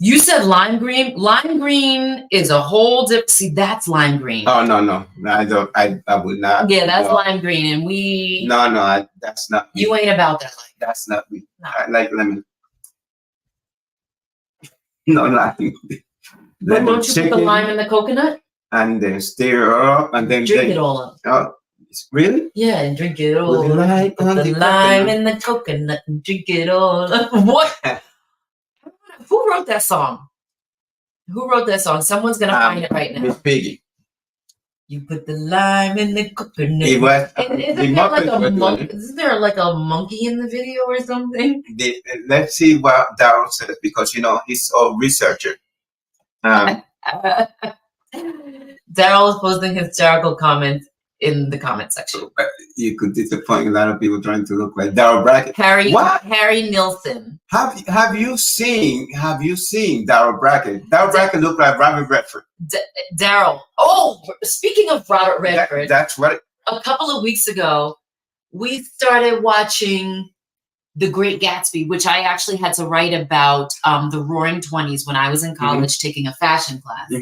Speaker 2: You said lime green. Lime green is a whole different. See, that's lime green.
Speaker 1: Oh no, I don't. I would not.
Speaker 2: Yeah, that's lime green, and we.
Speaker 1: No, that's not. Me.
Speaker 2: You ain't about that.
Speaker 1: That's not me.
Speaker 2: No.
Speaker 1: I like lemon. No, nothing.
Speaker 2: But don't you put the lime in the coconut?
Speaker 1: And then stir it up, and then
Speaker 2: drink it all up.
Speaker 1: Oh, really?
Speaker 2: Yeah, and drink it all.
Speaker 1: With the lime,
Speaker 2: put the lime in the coconut and drink it all up. What? Who wrote that song? Who wrote that song? Someone's gonna find it right now.
Speaker 1: Miss Piggy.
Speaker 2: You put the lime in the coconut.
Speaker 1: It was.
Speaker 2: Isn't there like a monkey in the video or something?
Speaker 1: Let's see what Daryl says, because he's a researcher.
Speaker 2: Daryl is posting hysterical comments in the comment section.
Speaker 1: You could disappoint a lot of people trying to look like Daryl Brackett.
Speaker 2: Harry Nilsson.
Speaker 1: Have you seen Daryl Brackett? Daryl Brackett looked like Robert Redford.
Speaker 2: Daryl. Oh, speaking of Robert Redford,
Speaker 1: that's what.
Speaker 2: A couple of weeks ago, we started watching The Great Gatsby, which I actually had to write about the Roaring 20s when I was in college taking a fashion class.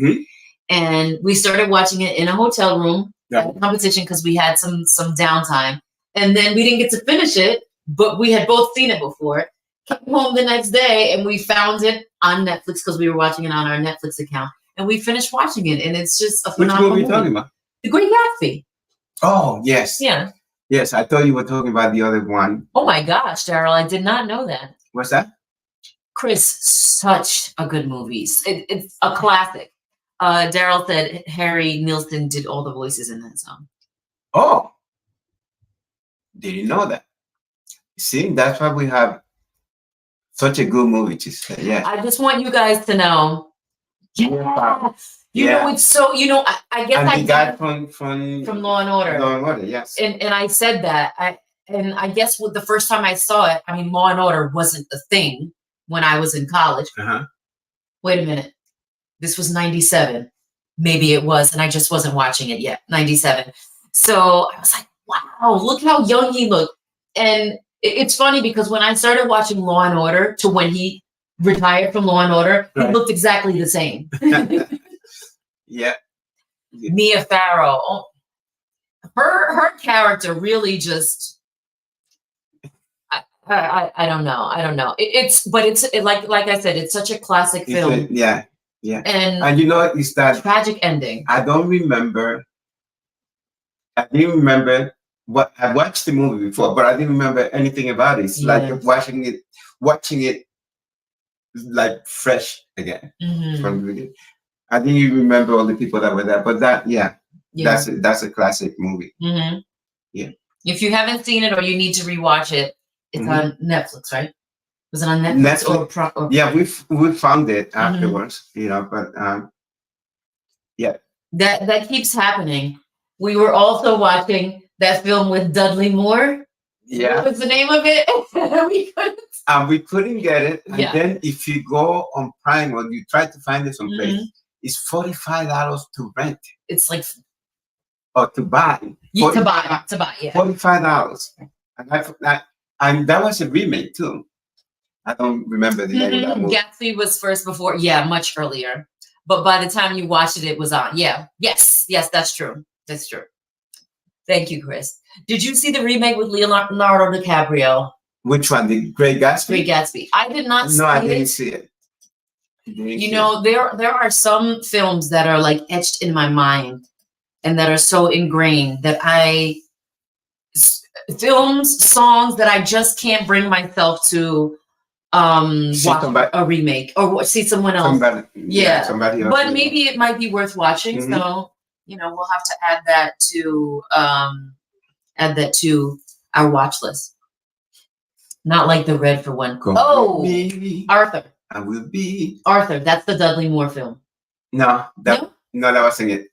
Speaker 2: And we started watching it in a hotel room at a competition because we had some downtime. And then we didn't get to finish it, but we had both seen it before. Came home the next day and we found it on Netflix because we were watching it on our Netflix account. And we finished watching it, and it's just a phenomenal movie.
Speaker 1: Which movie are you talking about?
Speaker 2: The Great Gatsby.
Speaker 1: Oh, yes.
Speaker 2: Yeah.
Speaker 1: Yes, I thought you were talking about the other one.
Speaker 2: Oh my gosh, Daryl, I did not know that.
Speaker 1: What's that?
Speaker 2: Chris, such a good movie. It's a classic. Daryl said Harry Nilsson did all the voices in that song.
Speaker 1: Oh, didn't know that. See, that's why we have such a good movie to say. Yeah.
Speaker 2: I just want you guys to know. Yeah. You know, it's so, I guess
Speaker 1: and the guy from
Speaker 2: Law and Order.
Speaker 1: Law and Order, yes.
Speaker 2: And I said that. I guess the first time I saw it, I mean, Law and Order wasn't the thing when I was in college. Wait a minute. This was 97. Maybe it was, and I just wasn't watching it yet. 97. So I was like, wow, look how young he looked. And it's funny because when I started watching Law and Order to when he retired from Law and Order, he looked exactly the same.
Speaker 1: Yeah.
Speaker 2: Mia Farrow. Her character really just I don't know. It's like I said, it's such a classic film.
Speaker 1: Yeah. And it's that
Speaker 2: tragic ending.
Speaker 1: I didn't remember what I watched the movie before, but I didn't remember anything about it. It's like watching it like fresh again from the beginning. I didn't even remember all the people that were there, but that's a classic movie. Yeah.
Speaker 2: If you haven't seen it or you need to rewatch it, it's on Netflix, right? Was it on Netflix?
Speaker 1: Yeah, we found it afterwards, but yeah.
Speaker 2: That keeps happening. We were also watching that film with Dudley Moore.
Speaker 1: Yeah.
Speaker 2: What was the name of it?
Speaker 1: We couldn't get it. And then if you go on Prime or you try to find it someplace, it's $45 to rent.
Speaker 2: It's like
Speaker 1: to buy.
Speaker 2: To buy, yeah.
Speaker 1: $45. And that was a remake too. I don't remember the name of that movie.
Speaker 2: Gatsby was first before, much earlier. But by the time you watched it, it was on. Yeah. Yes, that's true. That's true. Thank you, Chris. Did you see the remake with Leonardo DiCaprio?
Speaker 1: Which one? The Great Gatsby?
Speaker 2: Great Gatsby. I did not see it.
Speaker 1: No, I didn't see it.
Speaker 2: There are some films that are like etched in my mind and that are so ingrained that songs that I just can't bring myself to watch a remake or see someone else. Somebody else. But maybe it might be worth watching. So, we'll have to add that to our watch list. Not like the Red for One. Arthur.
Speaker 1: I will be
Speaker 2: Arthur. That's the Dudley Moore film.
Speaker 1: No, that wasn't it.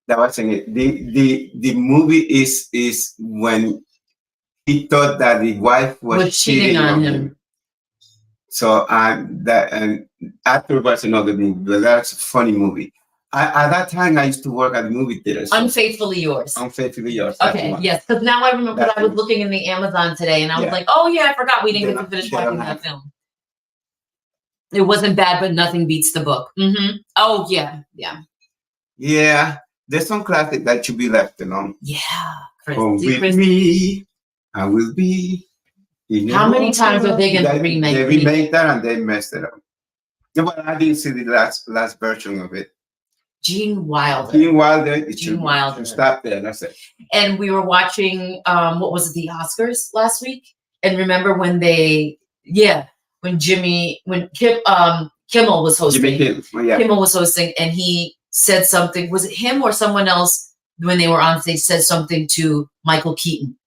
Speaker 1: That wasn't it. The movie is when he thought that the wife was cheating on him. So and Arthur was another movie, but that's a funny movie. At that time, I used to work at the movie theater. So
Speaker 2: Unfaithfully Yours.
Speaker 1: Unfaithfully Yours.
Speaker 2: Okay, yes, because now I remember I was looking in the Amazon today, and I was like, oh yeah, I forgot we didn't get to finish watching that film. It wasn't bad, but nothing beats the book. Oh yeah, yeah,
Speaker 1: Yeah, there's some classic that should be left alone.
Speaker 2: yeah.
Speaker 1: Come with me, I will be.
Speaker 2: How many times are they gonna remake?
Speaker 1: They remake that and they messed it up. Yeah, but I didn't see the last version of it.
Speaker 2: Gene Wilder.
Speaker 1: Gene Wilder. It
Speaker 2: Gene
Speaker 1: should
Speaker 2: Wilder.
Speaker 1: stop there. That's it.
Speaker 2: And we were watching. What was it? The Oscars last week. And remember when when Kimmel was hosting.
Speaker 1: Jimmy Kimmel. Oh, yeah.
Speaker 2: Kimmel was hosting, and he said something. Was it him or someone else when they were on stage said something to Michael Keaton?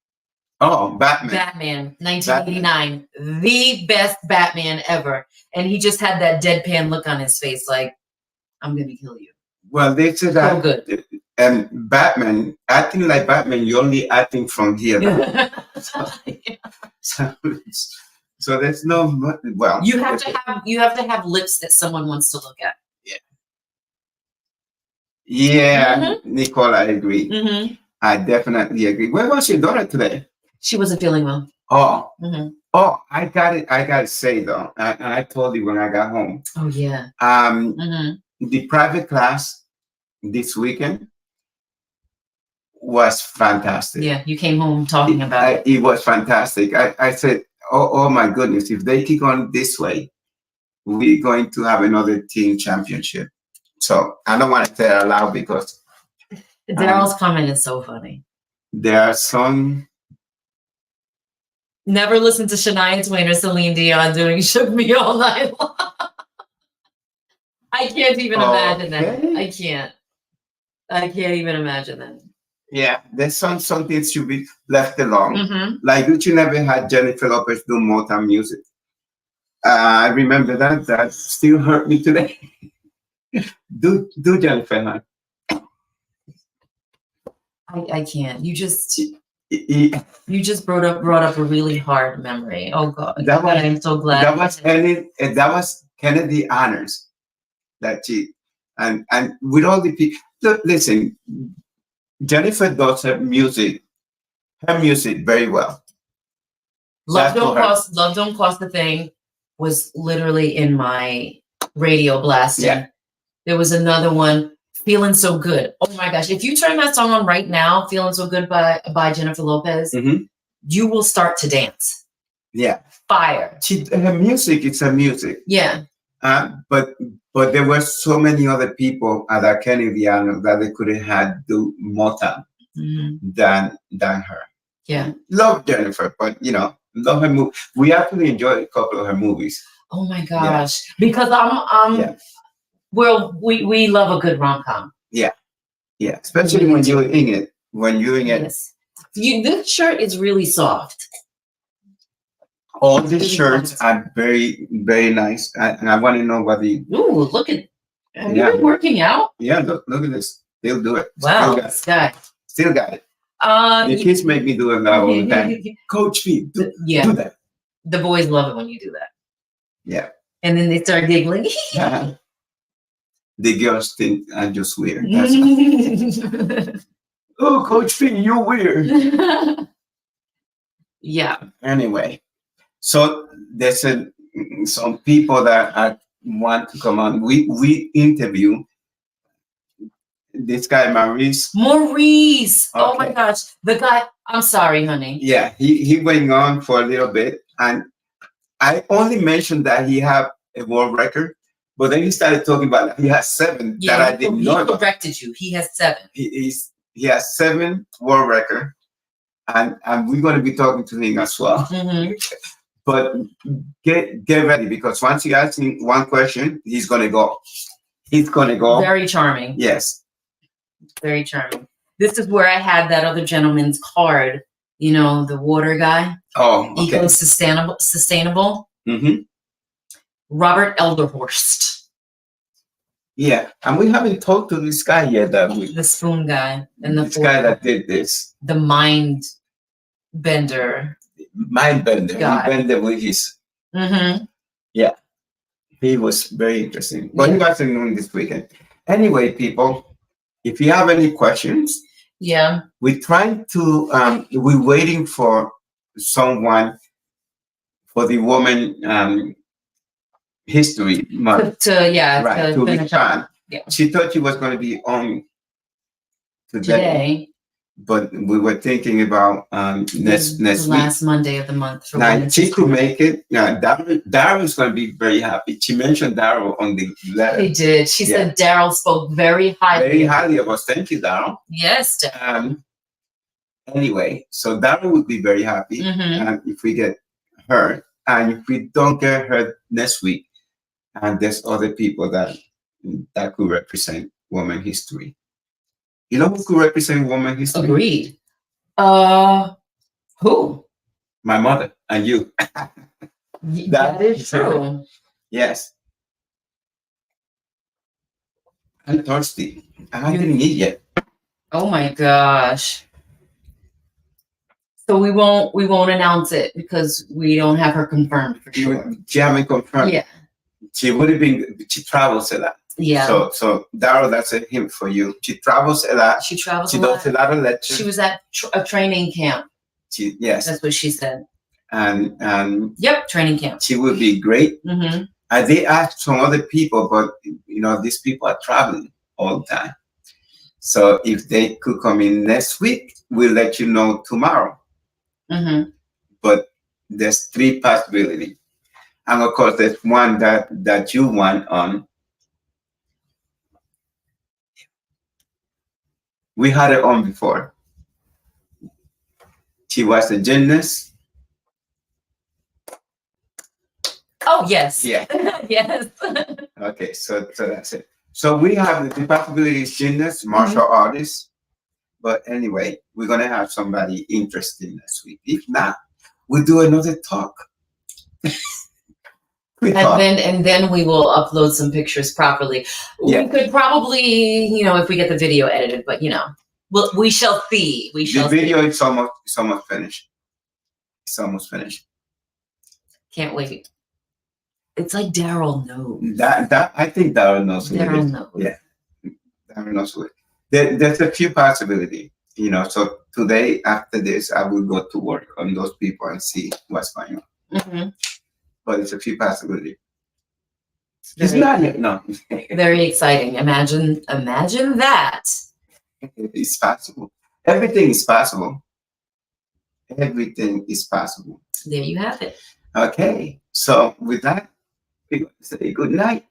Speaker 1: Oh, Batman.
Speaker 2: Batman, 1989, the best Batman ever, and he just had that deadpan look on his face, like I'm gonna kill you.
Speaker 1: Well, they said that.
Speaker 2: So good.
Speaker 1: And Batman, acting like Batman, you're only acting from here. So there's no, well.
Speaker 2: You have to have lips that someone wants to look at.
Speaker 1: Yeah, Nicole, I agree. I definitely agree. Where was your daughter today?
Speaker 2: She wasn't feeling well.
Speaker 1: Oh, I got it. I got to say though, I told you when I got home.
Speaker 2: Oh yeah.
Speaker 1: The private class this weekend was fantastic.
Speaker 2: Yeah, you came home talking about it.
Speaker 1: It was fantastic. I said, oh my goodness, if they keep on this way, we're going to have another team championship. So I don't want to say it out loud because
Speaker 2: Daryl's comment is so funny.
Speaker 1: There are some.
Speaker 2: Never listen to Shania Twain or Celine Dion doing "Shook Me All Night Long." I can't even imagine that. I can't even imagine that.
Speaker 1: Yeah, there's some things should be left alone. Like you never had Jennifer Lopez do Motown music. I remember that still hurt me today. do Jennifer, huh?
Speaker 2: I can't. You just brought up a really hard memory. Oh God, I'm so glad.
Speaker 1: That was Kennedy Honors. That she and with all the people. Listen, Jennifer does her music very well.
Speaker 2: Love Don't Cost a Thing was literally in my radio blasting.
Speaker 1: Yeah.
Speaker 2: There was another one, Feeling So Good. Oh my gosh. If you turn that song on right now, Feeling So Good by Jennifer Lopez, you will start to dance.
Speaker 1: Yeah.
Speaker 2: Fire.
Speaker 1: Her music, it's her music.
Speaker 2: Yeah.
Speaker 1: But there were so many other people at that Kennedy Honor that they could have had do Motown than her.
Speaker 2: Yeah.
Speaker 1: Love Jennifer, but love her movie. We actually enjoyed a couple of her movies.
Speaker 2: Oh my gosh. Yeah. Because we love a good rom-com.
Speaker 1: Yeah. Yeah. Especially when you're in it.
Speaker 2: Yes. This shirt is really soft.
Speaker 1: All these shirts are very, very nice. And I want to know whether you...
Speaker 2: Ooh, look at... Have you been working out?
Speaker 1: Yeah, look at this. They'll do it.
Speaker 2: Wow, this guy.
Speaker 1: Still got it. The kids make me do it now all the time. Coach me. Do that.
Speaker 2: The boys love it when you do that.
Speaker 1: Yeah.
Speaker 2: And then they start giggling.
Speaker 1: The girls think I'm just weird. Oh, Coach P, you're weird.
Speaker 2: Yeah.
Speaker 1: Anyway, so there's some people that I want to come on. We interview this guy, Maurice.
Speaker 2: Okay. Oh my gosh. The guy, I'm sorry, honey.
Speaker 1: Yeah, he went on for a little bit. And I only mentioned that he had a world record. But then he started talking about he has 7 that I didn't know about.
Speaker 2: He corrected you. He has 7.
Speaker 1: He has 7 world record, and we're going to be talking to him as well. But get ready, because once you ask him one question, he's going to go. He's going to go.
Speaker 2: Very charming.
Speaker 1: Yes.
Speaker 2: Very charming. This is where I had that other gentleman's card. The water guy.
Speaker 1: Oh, okay.
Speaker 2: Eco sustainable. Robert Elderhorst.
Speaker 1: Yeah, and we haven't talked to this guy yet.
Speaker 2: The spoon guy and
Speaker 1: this guy that did this.
Speaker 2: The mind bender.
Speaker 1: Mind bender. Guy. He bended with his. Yeah, he was very interesting. But you guys are doing this weekend. Anyway, people, if you have any questions, we're trying to. We're waiting for someone, for the woman. History Month.
Speaker 2: To
Speaker 1: To
Speaker 2: finish up.
Speaker 1: respond.
Speaker 2: Yeah.
Speaker 1: She thought she was going to be on
Speaker 2: Today,
Speaker 1: but we were thinking about next
Speaker 2: the
Speaker 1: week.
Speaker 2: last Monday of the month. For
Speaker 1: Now,
Speaker 2: Women's
Speaker 1: she could
Speaker 2: History.
Speaker 1: make it. Now, Daryl's going to be very happy. She mentioned Daryl on the letter.
Speaker 2: They did. She said Daryl spoke very highly.
Speaker 1: Very highly of us. Thank you, Daryl.
Speaker 2: Yes, Daryl.
Speaker 1: Anyway, so Daryl would be very happy if we get her. And if we don't get her next week, and there's other people that could represent women history. You know who could represent women history?
Speaker 2: Agreed. Who?
Speaker 1: My mother and you.
Speaker 2: That is true.
Speaker 1: Yes. I'm thirsty. I didn't eat yet.
Speaker 2: Oh my gosh. So we won't announce it because we don't have her confirmed for sure.
Speaker 1: She haven't confirmed.
Speaker 2: Yeah.
Speaker 1: She would have been. She travels a lot.
Speaker 2: Yeah.
Speaker 1: So Daryl, that's a hint for you. She travels a lot.
Speaker 2: She travels.
Speaker 1: She does a lot of lectures.
Speaker 2: She was at a training camp.
Speaker 1: Yes.
Speaker 2: That's what she said.
Speaker 1: And
Speaker 2: yep, training camp.
Speaker 1: She would be great.
Speaker 2: Mm-hmm.
Speaker 1: I did ask some other people, but these people are traveling all the time. So if they could come in next week, we'll let you know tomorrow.
Speaker 2: Mm-hmm.
Speaker 1: But there's 3 possibilities. And of course, there's one that you want on. We had her on before. She was a gymnast.
Speaker 2: Oh, yes.
Speaker 1: Yeah.
Speaker 2: Yes.
Speaker 1: Okay, so that's it. So we have the possibilities: gymnast, martial artist. But anyway, we're going to have somebody interesting next week. If not, we'll do another talk.
Speaker 2: And then we will upload some pictures properly. Yeah. We could probably, if we get the video edited, but we shall see.
Speaker 1: The video is almost finished. It's almost finished.
Speaker 2: Can't wait. It's like Daryl knows.
Speaker 1: That I think Daryl knows.
Speaker 2: Daryl knows.
Speaker 1: Yeah, Daryl knows it. There's a few possibilities. So today after this, I will go to work on those people and see what's going on. Mm-hmm. But it's a few possibilities. It's not yet. No.
Speaker 2: Very exciting. Imagine that.
Speaker 1: It's possible. Everything is possible. Everything is possible.
Speaker 2: There you have it.
Speaker 1: Okay. So with that, we say good night.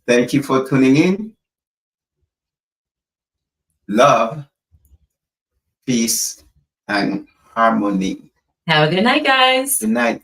Speaker 1: Thank you for tuning in. Love, peace, and harmony.
Speaker 2: Have a good night, guys.
Speaker 1: Good night.